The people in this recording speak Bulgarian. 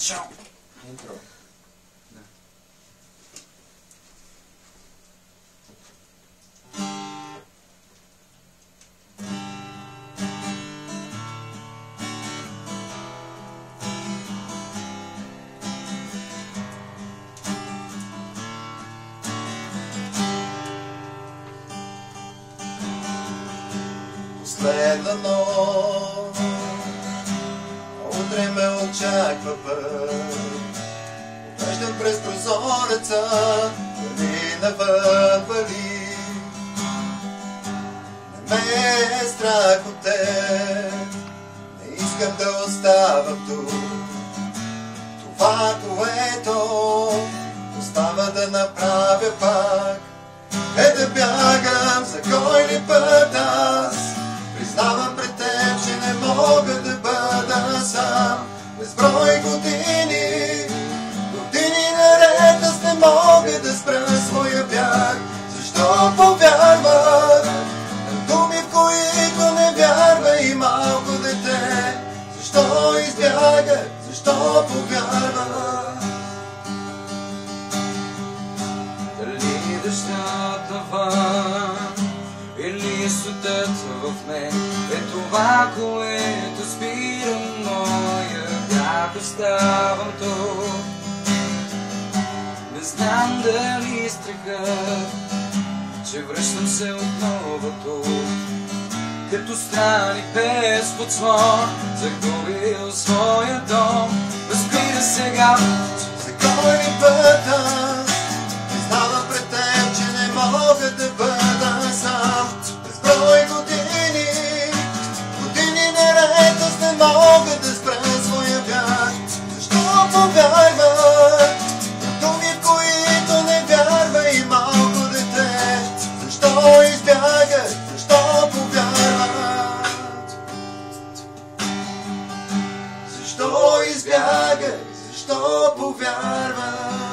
Чао! Интро. Да. Последна нощ, утре ме очаква път. Поглеждам през прозореца, дали навън вали. Не ме е страх от теб, не искам да оставам тук. Това, което остава да направя пак, е да бягам за кой ли път аз. Признавам пред теб, че не мога да бъда сам. Безброй години, години наред аз не мога да спра своя бяг. Защо повярвах на думи, в които не вярва и малко дете? Защо избягах, защо повярвах? Дали дъждът навън или студът в мен е това, което спира моя бяг. Оставам тук. Не знам дали страхът, че връщам се отново тук, като страни без подслон, загубил своя дом. Разбира сега, за кой ли път аз признавам пред теб, че не мога да бъда сам. Безброй години, години наред аз не мога да спра своя бяг. Защо повярвах на думи, в които не вярва и малко дете? Защо избягах, защо повярвах? Защо избягах, защо повярвах?